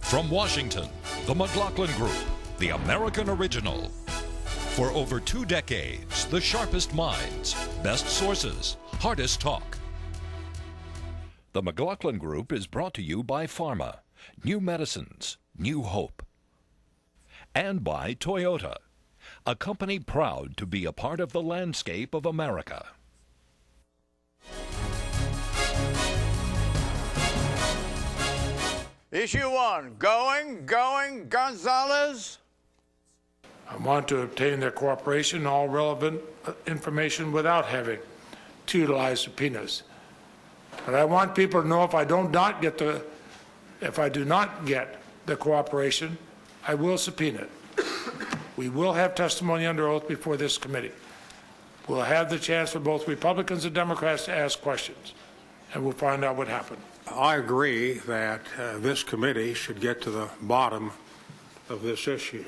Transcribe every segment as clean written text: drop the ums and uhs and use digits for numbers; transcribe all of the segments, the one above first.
From Washington, the McLaughlin Group, the American original. For over 2 decades, the sharpest minds, best sources, hardest talk. The McLaughlin Group is brought to you by Pharma, new medicines, new hope. And by Toyota, a company proud to be a part of the landscape of America. Issue 1, going, Gonzalez. I want to obtain their cooperation and all relevant information without having to utilize subpoenas. But I want people to know if I do not get the cooperation, I will subpoena it. We will have testimony under oath before this committee. We'll have the chance for both Republicans and Democrats to ask questions, and we'll find out what happened. I agree that this committee should get to the bottom of this issue.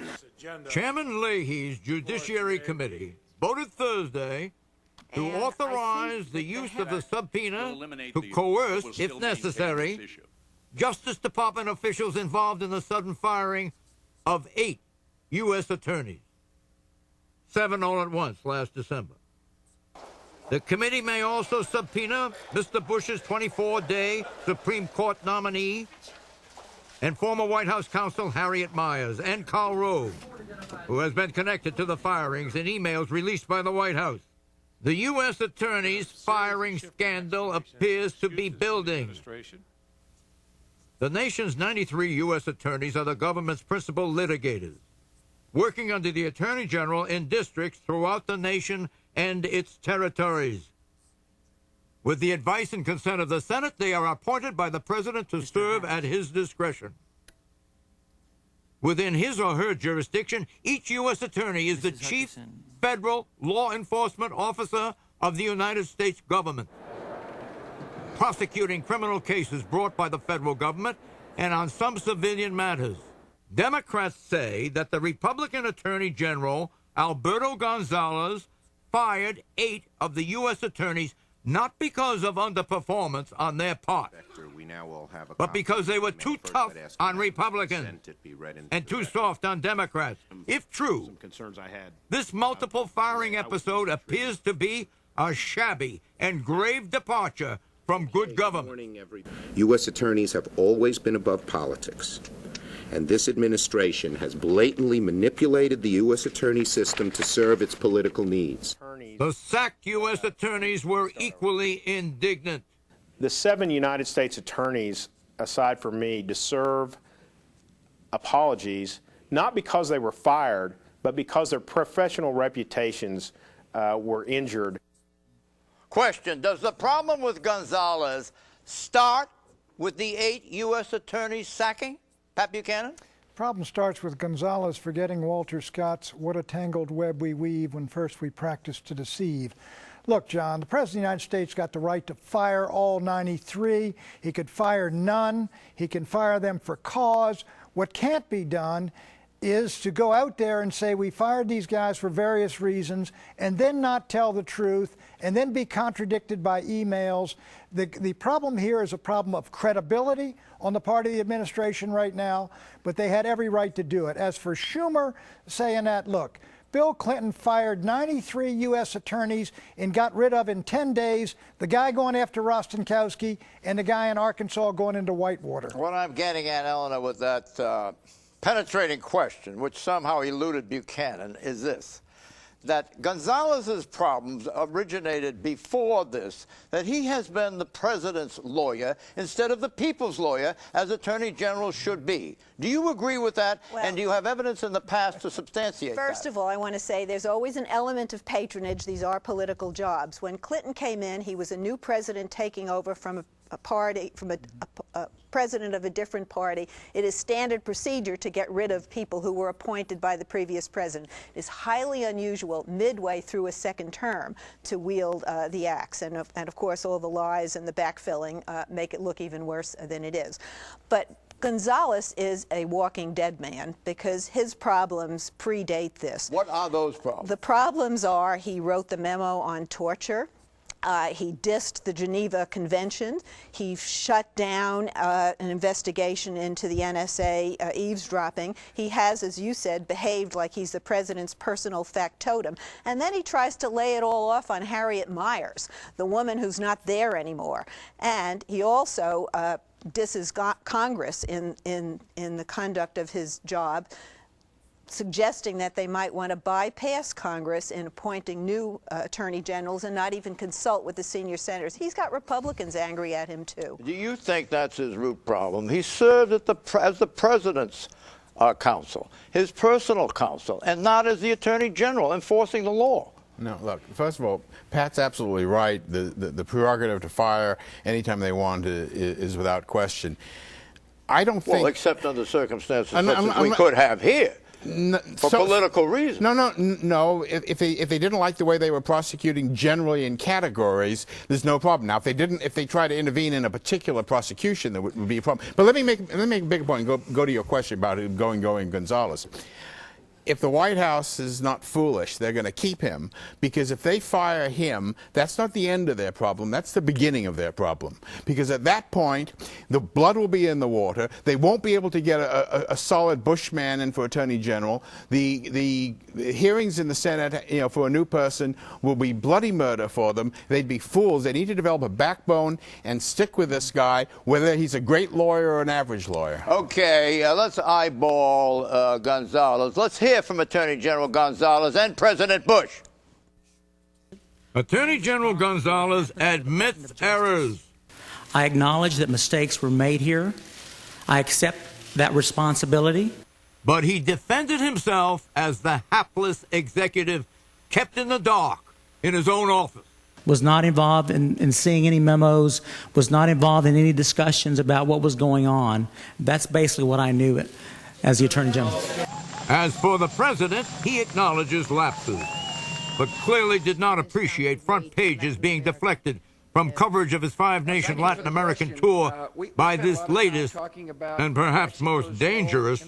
Chairman Leahy's Judiciary Committee voted Thursday to authorize the use of the subpoena to coerce, if necessary, Justice Department officials involved in the sudden firing of 8 U.S. attorneys, 7 all at once last December. The committee may also subpoena Mr. Bush's 24-day Supreme Court nominee and former White House counsel Harriet Miers and Karl Rove, who has been connected to the firings in emails released by the White House. The U.S. attorney's firing scandal appears to be building. The nation's 93 U.S. attorneys are the government's principal litigators, working under the Attorney General in districts throughout the nation and its territories. With the advice and consent of the Senate, they are appointed by the President to serve at his discretion. Within his or her jurisdiction, each U.S. attorney is the chief federal law enforcement officer of the United States government, prosecuting criminal cases brought by the federal government and on some civilian matters. Democrats say that the Republican Attorney General, Alberto Gonzales, fired 8 of the U.S. attorneys not because of underperformance on their part, but because they were too tough on Republicans and too soft on Democrats. If true, this multiple firing episode appears to be a shabby and grave departure from good government. U.S. attorneys have always been above politics, and this administration has blatantly manipulated the U.S. attorney system to serve its political needs. The sacked U.S. attorneys were equally indignant. The 7 United States attorneys, aside from me, deserve apologies, not because they were fired, but because their professional reputations were injured. Question, does the problem with Gonzalez start with the 8 U.S. attorneys sacking? Pat Buchanan? Problem starts with Gonzalez forgetting Walter Scott's "What a tangled web we weave when first we practice to deceive." Look, John, the President of the United States got the right to fire all 93. He could fire none. He can fire them for cause. What can't be done is to go out there and say we fired these guys for various reasons and then not tell the truth and then be contradicted by emails. The problem here is a problem of credibility on the part of the administration right now, but they had every right to do it. As for Schumer saying that, look, Bill Clinton fired 93 U.S. attorneys and got rid of in 10 days the guy going after Rostenkowski and the guy in Arkansas going into Whitewater. What I'm getting at, Eleanor, with that penetrating question, which somehow eluded Buchanan, is this: that Gonzalez's problems originated before this, that he has been the president's lawyer instead of the people's lawyer, as Attorney General should be. Do you agree with that? Well, and do you have evidence in the past to substantiate that? First of all, I want to say there's always an element of patronage. These are political jobs. When Clinton came in, he was a new president taking over from a party, from a president of a different party. It is standard procedure to get rid of people who were appointed by the previous president. It is highly unusual midway through a second term to wield the axe. And of course, all the lies and the backfilling make it look even worse than it is. But Gonzalez is a walking dead man because his problems predate this. What are those problems? The problems are he wrote the memo on torture. He dissed the Geneva Convention. He shut down an investigation into the NSA eavesdropping. He has, as you said, behaved like he's the president's personal factotum. And then he tries to lay it all off on Harriet Miers, the woman who's not there anymore. And he also disses Congress in the conduct of his job, suggesting that they might want to bypass Congress in appointing new attorney generals and not even consult with the senior senators. He's got Republicans angry at him, too. Do you think that's his root problem? He served as the president's counsel, his personal counsel, and not as the attorney general enforcing the law. No, look, first of all, Pat's absolutely right. The prerogative to fire anytime they want is without question. I don't think... Well, except under circumstances such as we could have here. For political reasons. No. If they didn't like the way they were prosecuting generally in categories, there's no problem. Now, if they try to intervene in a particular prosecution, there would be a problem. But let me make a bigger point. Go to your question about going Gonzalez. If the White House is not foolish, they're going to keep him, because if they fire him, that's not the end of their problem, that's the beginning of their problem. Because at that point, the blood will be in the water, they won't be able to get a solid Bushman in for Attorney General, the hearings in the Senate, for a new person will be bloody murder for them, they'd be fools, they need to develop a backbone and stick with this guy, whether he's a great lawyer or an average lawyer. Okay, let's eyeball Gonzalez. Let's hear from Attorney General Gonzalez and President Bush. Attorney General Gonzalez admits errors. I acknowledge that mistakes were made here. I accept that responsibility. But he defended himself as the hapless executive kept in the dark in his own office. Was not involved in seeing any memos, was not involved in any discussions about what was going on. That's basically what I knew as the Attorney General. As for the president, he acknowledges lapses, but clearly did not appreciate front pages being deflected from coverage of his five-nation Latin American tour by this latest and perhaps most dangerous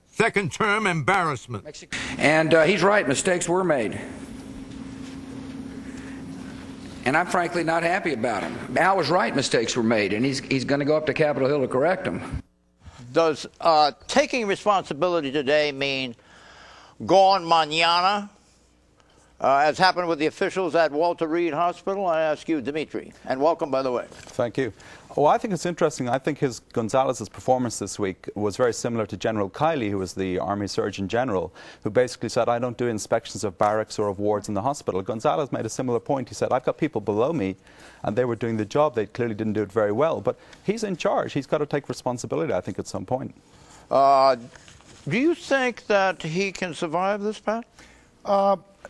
second-term embarrassment. And he's right, mistakes were made. And I'm frankly not happy about him. Al was right, mistakes were made, and he's going to go up to Capitol Hill to correct them. Does taking responsibility today mean gone mañana, as happened with the officials at Walter Reed Hospital? I ask you, Dimitri, and welcome, by the way. Thank you. Well, I think it's interesting. I think Gonzalez's performance this week was very similar to General Kiley, who was the Army Surgeon General, who basically said, I don't do inspections of barracks or of wards in the hospital. Gonzalez made a similar point. He said, I've got people below me, and they were doing the job. They clearly didn't do it very well. But he's in charge. He's got to take responsibility, I think, at some point. Do you think that he can survive this, Pat?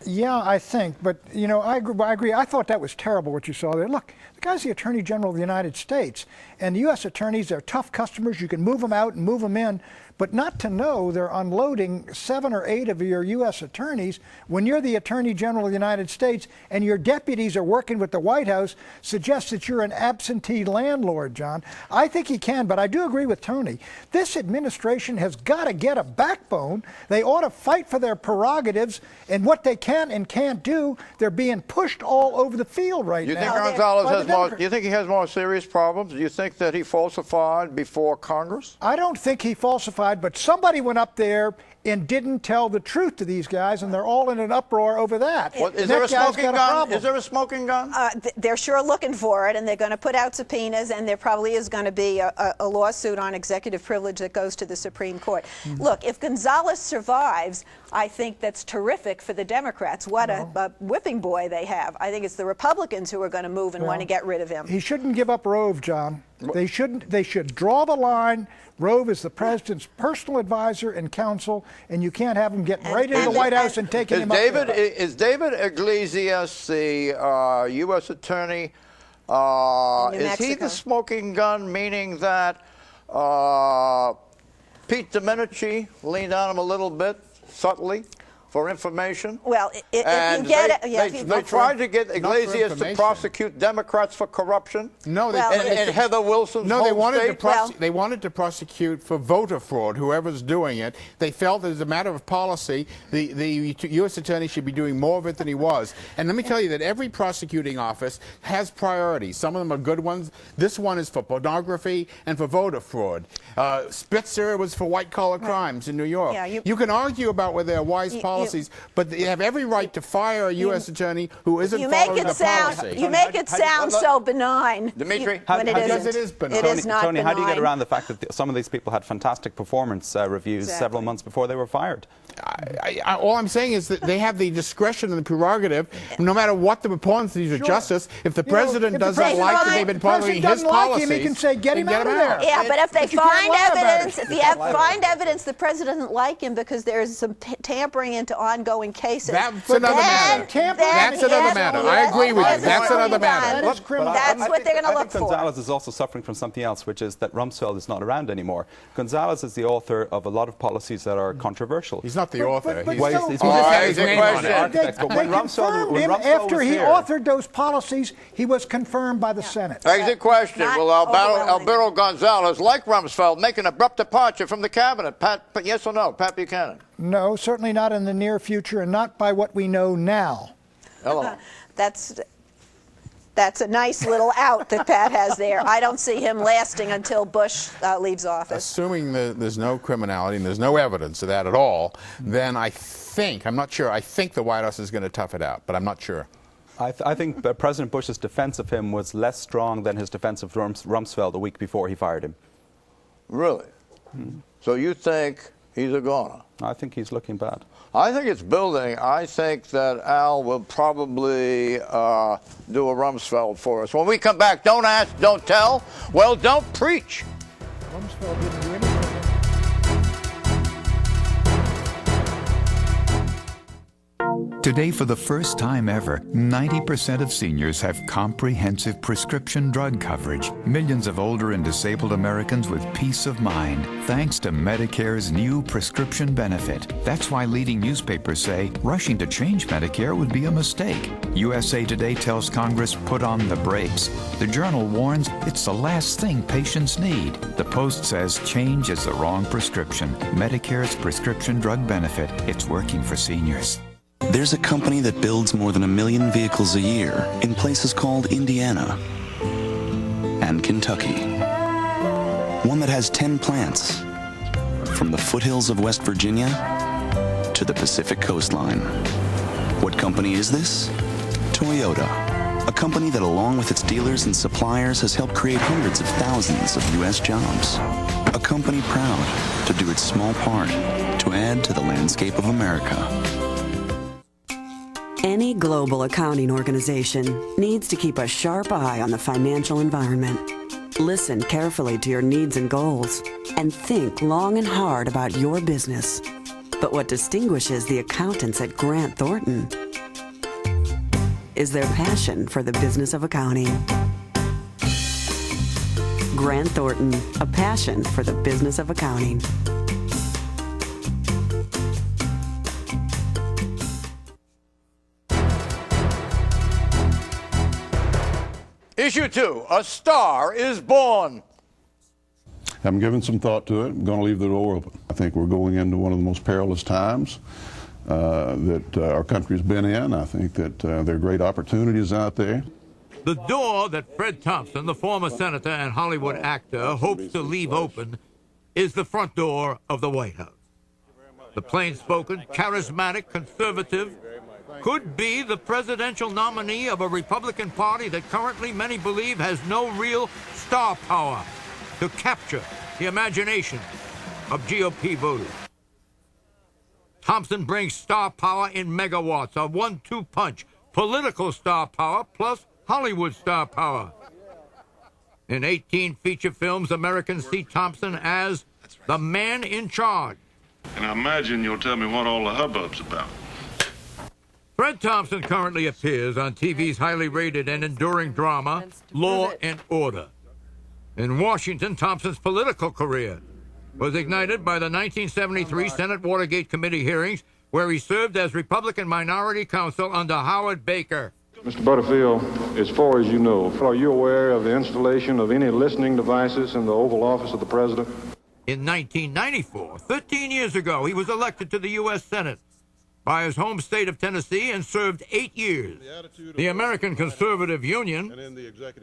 Yeah, I think, but, I agree. I thought that was terrible what you saw there. Look, the guy's the Attorney General of the United States, and the U.S. attorneys, they're tough customers. You can move them out and move them in, but not to know they're unloading 7 or 8 of your U.S. attorneys when you're the Attorney General of the United States and your deputies are working with the White House suggests that you're an absentee landlord, John. I think he can, but I do agree with Tony. This administration has got to get a backbone. They ought to fight for their prerogatives, and what they can and can't do, they're being pushed all over the field right now. You think Gonzalez has more? Do you think he has more serious problems? Do you think that he falsified before Congress? I don't think he falsified, but somebody went up there and didn't tell the truth to these guys, and they're all in an uproar over that. Is there a smoking gun? Is there a smoking gun? They're sure looking for it, and they're going to put out subpoenas, and there probably is going to be a lawsuit on executive privilege that goes to the Supreme Court. Look, if Gonzalez survives, I think that's terrific for the Democrats. What a whipping boy they have. I think it's the Republicans who are going to move and want to get rid of him. He shouldn't give up Rove, John. They shouldn't. They should draw the line. Rove is the president's personal advisor and counsel, and you can't have him getting right into the White House and taking him up there. Is David Iglesias the U.S. attorney? Is he the smoking gun, meaning that Pete Domenici leaned on him a little bit, subtly? for information? Well, if and you get they, it, yeah, they tried to get Iglesias to prosecute Democrats for corruption. No, in Heather Wilson's home state. They wanted to prosecute for voter fraud. Whoever's doing it, they felt as a matter of policy, the U.S. attorney should be doing more of it than he was. And let me tell you that every prosecuting office has priorities. Some of them are good ones. This one is for pornography and for voter fraud. Spitzer was for white-collar crimes in New York. Yeah, you can argue about whether they're wise policies, but they have every right to fire a U.S. attorney who isn't following the policy. You make it sound so benign. Dimitri? Because it is benign. It is not Tony, benign. how do you get around the fact that some of these people had fantastic performance reviews several months before they were fired? All I'm saying is that they have the discretion and the prerogative, no matter what the policies of justice. If the president doesn't like that they've been following his policies, he can say, get him out of there. Yeah, but if they find evidence, find evidence the president doesn't like him because there's some tampering into ongoing cases. That's another matter. That's another matter. I agree with you. That's another matter. That's what they're going to look for. I think Gonzalez is also suffering from something else, which is that Rumsfeld is not around anymore. Gonzalez is the author of a lot of policies that are controversial. He's not the author. He's after he authored those policies, he was confirmed by the Senate. Exit question. Will Alberto Gonzalez, like Rumsfeld, make an abrupt departure from the cabinet? Pat, yes or no? Pat Buchanan. No, certainly not in the near future, and not by what we know now. Hello. That's a nice little out that Pat has there. I don't see him lasting until Bush leaves office. Assuming that there's no criminality and there's no evidence of that at all, then I think, I'm not sure, I think the White House is going to tough it out, but I'm not sure. I think President Bush's defense of him was less strong than his defense of Rumsfeld a week before he fired him. Really? So you think he's a goner? I think he's looking bad. I think it's building. I think that Al will probably do a Rumsfeld for us. When we come back, don't ask, don't tell. Well, don't preach. Rumsfeld didn't do anything. Today, for the first time ever, 90% of seniors have comprehensive prescription drug coverage. Millions of older and disabled Americans with peace of mind, thanks to Medicare's new prescription benefit. That's why leading newspapers say rushing to change Medicare would be a mistake. USA Today tells Congress put on the brakes. The Journal warns it's the last thing patients need. The Post says change is the wrong prescription. Medicare's prescription drug benefit, it's working for seniors. There's a company that builds more than 1 million vehicles a year in places called Indiana and Kentucky. One that has 10 plants, from the foothills of West Virginia to the Pacific coastline. What company is this? Toyota, a company that along with its dealers and suppliers has helped create hundreds of thousands of U.S. jobs. A company proud to do its small part to add to the landscape of America. Any global accounting organization needs to keep a sharp eye on the financial environment. Listen carefully to your needs and goals, and think long and hard about your business. But what distinguishes the accountants at Grant Thornton is their passion for the business of accounting. Grant Thornton, a passion for the business of accounting. Issue 2, a star is born. I'm giving some thought to it. I'm going to leave the door open. I think we're going into one of the most perilous times that our country's been in. I think that there are great opportunities out there. The door that Fred Thompson, the former senator and Hollywood actor, hopes to leave open is the front door of the White House. The plain-spoken, charismatic, conservative could be the presidential nominee of a Republican Party that currently many believe has no real star power to capture the imagination of GOP voters. Thompson brings star power in megawatts, a 1-2 punch, political star power plus Hollywood star power. In 18 feature films, Americans see Thompson as the man in charge. And I imagine you'll tell me what all the hubbub's about. Fred Thompson currently appears on TV's highly rated and enduring drama, Law and Order. In Washington, Thompson's political career was ignited by the 1973 Senate Watergate Committee hearings, where he served as Republican Minority Counsel under Howard Baker. Mr. Butterfield, as far as you know, are you aware of the installation of any listening devices in the Oval Office of the President? In 1994, 13 years ago, he was elected to the U.S. Senate by his home state of Tennessee and served 8 years. The American Conservative Union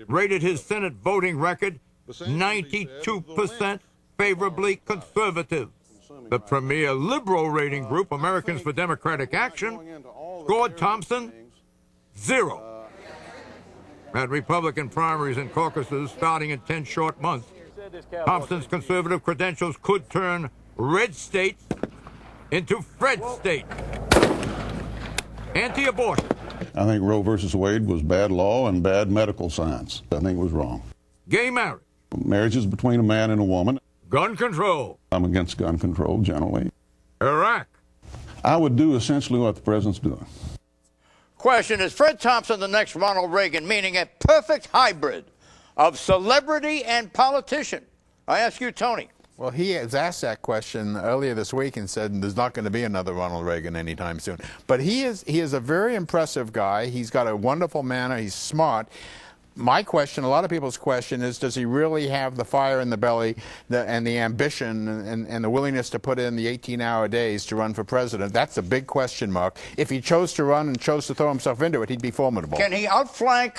rated his Senate voting record 92% favorably conservative. The premier liberal rating group, Americans for Democratic Action, scored Thompson 0. At Republican primaries and caucuses starting in 10 short months, Thompson's conservative credentials could turn red states into Fred state. Anti-abortion. I think Roe versus Wade was bad law and bad medical science. I think it was wrong. Gay marriage. Marriage is between a man and a woman. Gun control. I'm against gun control generally. Iraq. I would do essentially what the president's doing. Question, is Fred Thompson the next Ronald Reagan, meaning a perfect hybrid of celebrity and politician? I ask you, Tony. Well, he was asked that question earlier this week and said there's not going to be another Ronald Reagan anytime soon. But he is a very impressive guy. He's got a wonderful manner. He's smart. My question, a lot of people's question, is does he really have the fire in the belly and the ambition and the willingness to put in the 18-hour days to run for president? That's a big question mark. If he chose to run and chose to throw himself into it, he'd be formidable. Can he outflank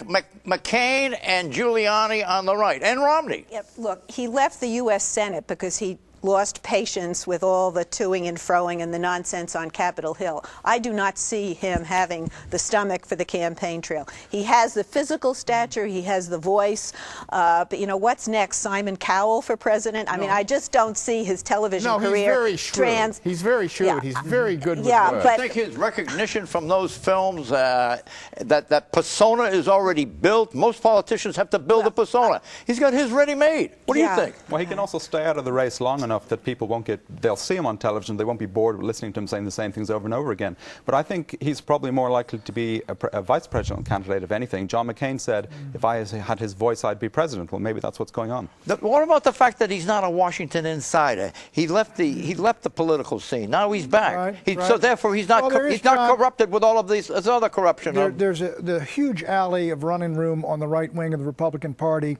McCain and Giuliani on the right, and Romney? Yep, look, he left the U.S. Senate because he lost patience with all the toing and froing and the nonsense on Capitol Hill. I do not see him having the stomach for the campaign trail. He has the physical stature, he has the voice, but you know, what's next? Simon Cowell for president? I mean, I just don't see his television career. He's very shrewd. He's very shrewd. Yeah. He's very good with But words. I think his recognition from those films, that persona is already built. Most politicians have to build a persona. He's got his ready-made. What do you think? Well, he can also stay out of the race long enough that people won't they'll see him on television, they won't be bored listening to him saying the same things over and over again. But I think he's probably more likely to be a vice presidential candidate, if anything. John McCain said, if I had his voice, I'd be president. Well, maybe that's what's going on. What about the fact that he's not a Washington insider? He left the political scene. Now he's back. So therefore, he's not corrupted with all of this other corruption. There's the huge alley of running room on the right wing of the Republican Party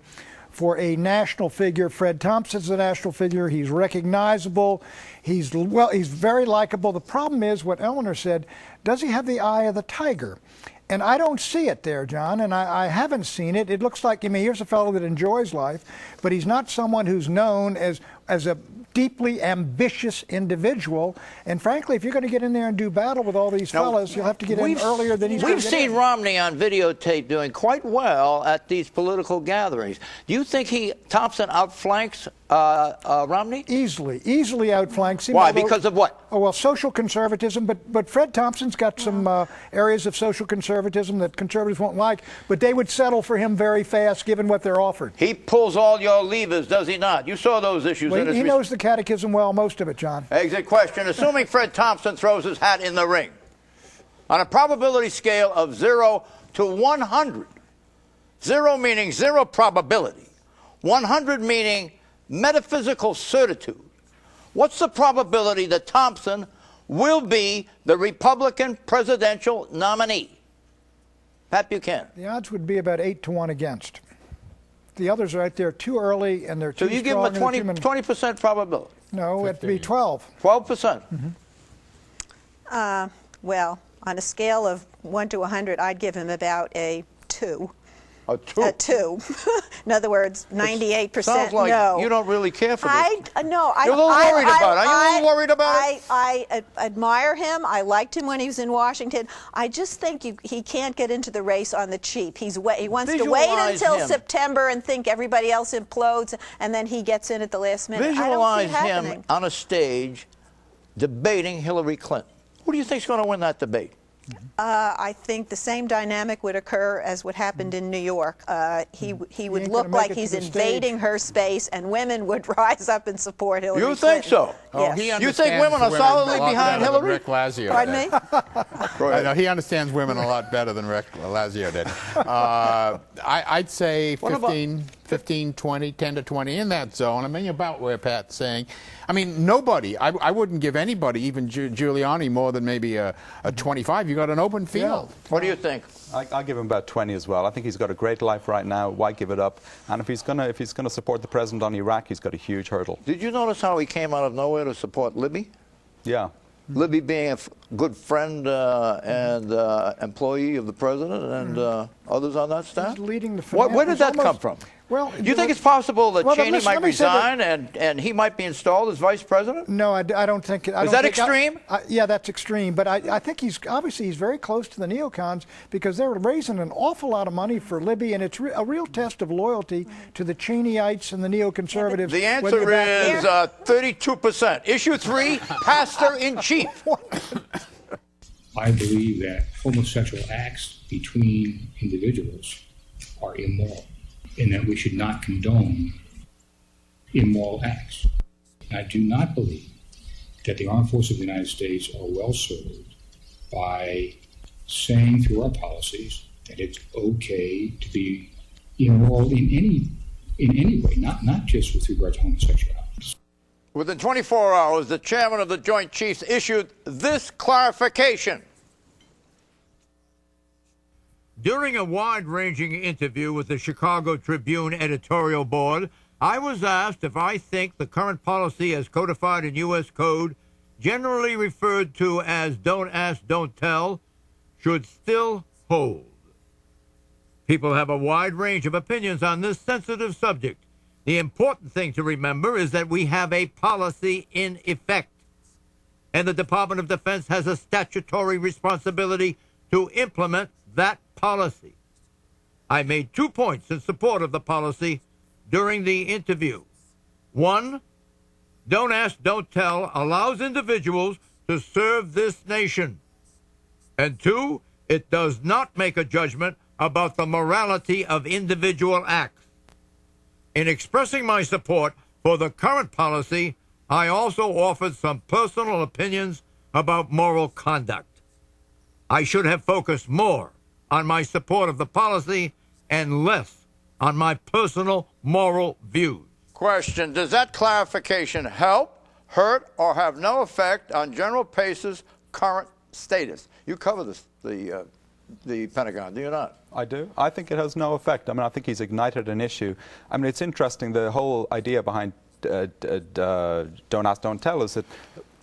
for a national figure. Fred Thompson's a national figure. He's recognizable. He's very likable. The problem is what Eleanor said, does he have the eye of the tiger? And I don't see it there, John, and I haven't seen it. It looks like, I mean, here's a fellow that enjoys life, but he's not someone who's known as a deeply ambitious individual. And frankly, if you're going to get in there and do battle with all these fellas, you'll have to get in earlier than he's. We've seen Romney on videotape doing quite well at these political gatherings. Do you think Thompson outflanks Romney? Easily outflanks him. Why? Because of what? Oh, well, social conservatism, but Fred Thompson's got some areas of social conservatism that conservatives won't like, but they would settle for him very fast given what they're offered. He pulls all your levers, does he not? You saw those issues. Well, he knows the catechism well, most of it, John. Exit question. Assuming Fred Thompson throws his hat in the ring, on a probability scale of 0 to 100, 0 meaning zero probability, 100 meaning metaphysical certitude, what's the probability that Thompson will be the Republican presidential nominee? Pat Buchanan. The odds would be about 8 to 1 against. The others are right there too early and they're too strong. So you give him a 20% probability? No, it'd be 12. 12%? Mm-hmm. Well, on a scale of 1 to 100, I'd give him about a 2. A 2? A 2. In other words, 98% sounds like no. You don't really care for this. No. You're a little worried about it. Are you a little worried about it? I admire him. I liked him when he was in Washington. I just think he can't get into the race on the cheap. He wants to wait until September and think everybody else implodes, and then he gets in at the last minute. Visualize him on a stage debating Hillary Clinton. Who do you think is going to win that debate? I think the same dynamic would occur as what happened in New York. He would look like he's invading her space, and women would rise up and support Hillary Clinton. You think so? Yes. You think women are solidly behind Hillary? Rick Lazio Pardon me? I know, he understands women a lot better than Rick Lazio did. I'd say 15 15, 20, 10 to 20, in that zone. I mean, about where Pat's saying. I mean, nobody, I wouldn't give anybody, even Giuliani, more than maybe a 25. You got an open field. Yeah. What do you think? I give him about 20 as well. I think he's got a great life right now. Why give it up? And if he's gonna support the president on Iraq, he's got a huge hurdle. Did you notice how he came out of nowhere to support Libby? Yeah. Libby being a good friend and employee of the president and others on that staff? He's leading the Where did that come from? Well, do you think it's possible that Cheney listen, might resign and he might be installed as vice president? No, I don't think it. Is that extreme? Yeah, that's extreme. But I think he's very close to the neocons because they're raising an awful lot of money for Libby, and it's a real test of loyalty to the Cheneyites and the neoconservatives. The answer is 32%. Issue 3, pastor in chief. I believe that homosexual acts between individuals are immoral, and that we should not condone immoral acts. And I do not believe that the armed forces of the United States are well served by saying through our policies that it's okay to be immoral in any way, not just with regard to homosexuality. Within 24 hours, the chairman of the Joint Chiefs issued this clarification. During a wide-ranging interview with the Chicago Tribune editorial board, I was asked if I think the current policy as codified in U.S. Code, generally referred to as don't ask, don't tell, should still hold. People have a wide range of opinions on this sensitive subject. The important thing to remember is that we have a policy in effect, and the Department of Defense has a statutory responsibility to implement that policy. I made 2 points in support of the policy during the interview. 1, don't ask, don't tell allows individuals to serve this nation. And 2, it does not make a judgment about the morality of individual acts. In expressing my support for the current policy, I also offered some personal opinions about moral conduct. I should have focused more on my support of the policy and less on my personal moral views. Question, does that clarification help, hurt, or have no effect on General Pace's current status? You cover this, the Pentagon, do you not? I do. I think it has no effect. I mean, I think he's ignited an issue. I mean, it's interesting, the whole idea behind don't ask, don't tell is that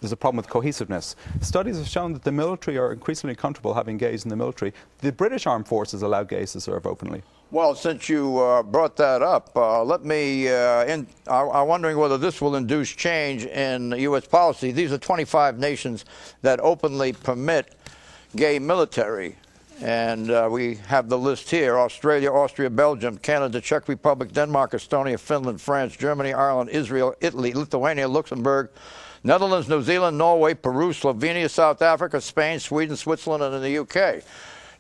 there's a problem with cohesiveness. Studies have shown that the military are increasingly comfortable having gays in the military. The British Armed Forces allow gays to serve openly. Well, since you brought that up, let me, I'm wondering whether this will induce change in U.S. policy. These are 25 nations that openly permit gay military. And we have the list here: Australia, Austria, Belgium, Canada, Czech Republic, Denmark, Estonia, Finland, France, Germany, Ireland, Israel, Italy, Lithuania, Luxembourg, Netherlands, New Zealand, Norway, Peru, Slovenia, South Africa, Spain, Sweden, Switzerland, and the UK.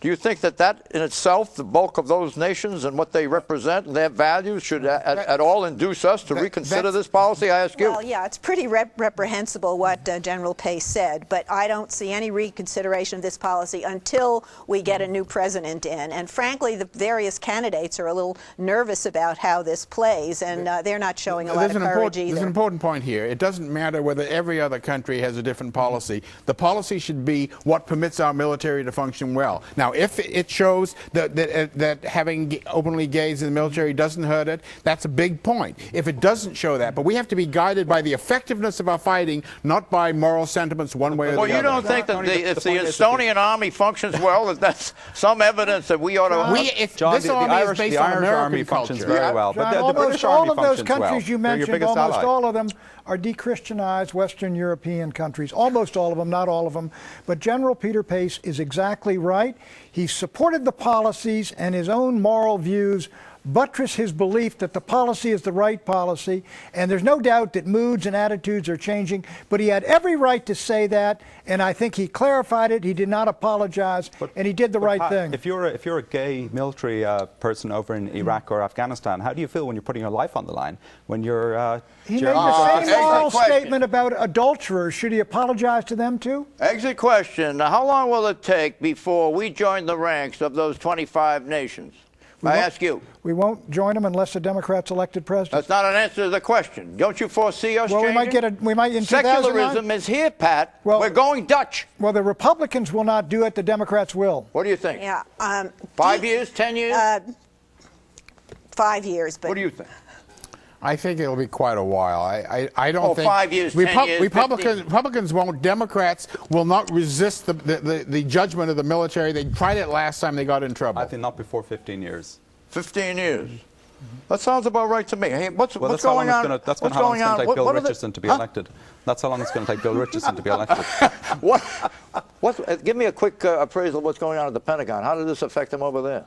Do you think that in itself, the bulk of those nations and what they represent and their values should at all induce us to reconsider this policy? I ask you. Well, yeah, it's pretty reprehensible what General Pace said, but I don't see any reconsideration of this policy until we get a new president in. And frankly, the various candidates are a little nervous about how this plays, and they're not showing a lot of courage either. There's an important point here. It doesn't matter whether every other country has a different policy. The policy should be what permits our military to function well. Now, if it shows that having openly gays in the military doesn't hurt it, that's a big point. If it doesn't show that, but we have to be guided by the effectiveness of our fighting, not by moral sentiments one way or the other. Well, you don't think that if the Estonian army functions well, that's some evidence that we ought to... John, the Irish army functions very well, but the British Army army functions well. All of those countries you mentioned, almost ally. all of them are de-Christianized Western European countries. Almost all of them, not all of them. But General Peter Pace is exactly right. He supported the policies, and his own moral views buttress his belief that the policy is the right policy, and there's no doubt that moods and attitudes are changing, but he had every right to say that, and I think he clarified it. He did not apologize, and he did the right thing. If you're a gay military person over in Iraq or Afghanistan, how do you feel when you're putting your life on the line? When you're he made the same moral statement about adulterers. Should he apologize to them too? Exit question. Now, how long will it take before we join the ranks of those 25 nations? I ask you. We won't join them unless the Democrats elected president. That's not an answer to the question. Don't you foresee us changing? We might in 2009. Secularism is here, Pat. Well, we're going Dutch. Well, the Republicans will not do it. The Democrats will. What do you think? Yeah. 5 years, 10 years? 5 years. But what do you think? I think it'll be quite a while. I don't think 5 years, 10 years, Republicans won't. Democrats will not resist the judgment of the military. They tried it last time. They got in trouble. I think not before 15 years. 15 years. That sounds about right to me. Hey, what's well, that's going on? That's how long it's going to take Bill Richardson to be elected. That's how long it's going to take Bill Richardson to be elected. Give me a quick appraisal of what's going on at the Pentagon. How did this affect them over there?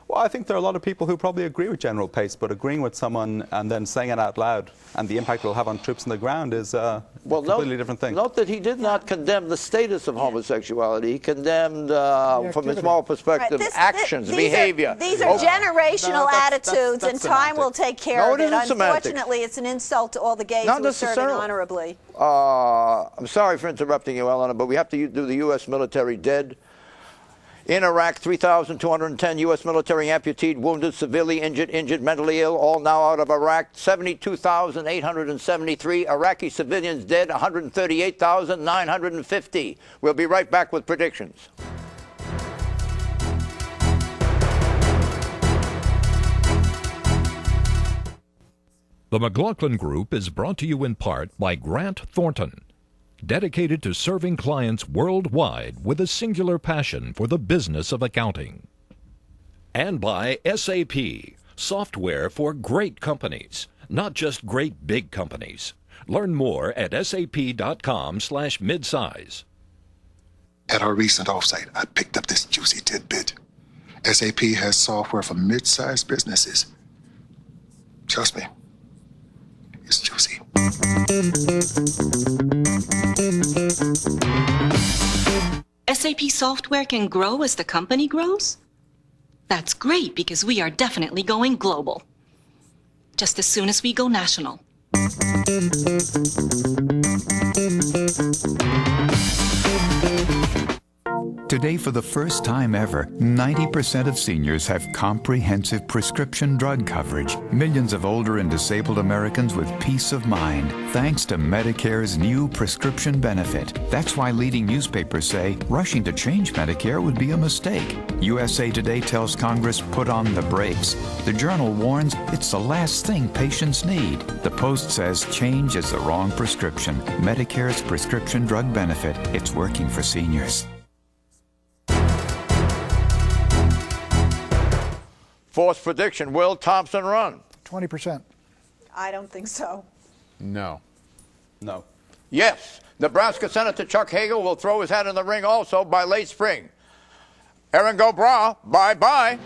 Well, I think there are a lot of people who probably agree with General Pace, but agreeing with someone and then saying it out loud and the impact it will have on troops on the ground is a completely different thing. Note that he did not condemn the status of homosexuality. He condemned, from a small perspective, actions, behavior. These are generational attitudes, and time will take care of it. Unfortunately, it's an insult to all the gays who are serving honorably. I'm sorry for interrupting you, Eleanor, but we have to do the U.S. military dead. In Iraq, 3,210 U.S. military amputated, wounded, severely injured, mentally ill, all now out of Iraq. 72,873 Iraqi civilians dead, 138,950. We'll be right back with predictions. The McLaughlin Group is brought to you in part by Grant Thornton, dedicated to serving clients worldwide with a singular passion for the business of accounting. And by SAP, software for great companies, not just great big companies. Learn more at sap.com/midsize. At our recent offsite, I picked up this juicy tidbit. SAP has software for mid-sized businesses. Trust me, it's juicy. SAP software can grow as the company grows? That's great because we are definitely going global. Just as soon as we go national. Today, for the first time ever, 90% of seniors have comprehensive prescription drug coverage. Millions of older and disabled Americans with peace of mind, thanks to Medicare's new prescription benefit. That's why leading newspapers say rushing to change Medicare would be a mistake. USA Today tells Congress put on the brakes. The Journal warns it's the last thing patients need. The Post says change is the wrong prescription. Medicare's prescription drug benefit, it's working for seniors. Force prediction, will Thompson run? 20%. I don't think so. No. No. Yes. Nebraska Senator Chuck Hagel will throw his hat in the ring also by late spring. Erin Go Bra, bye-bye.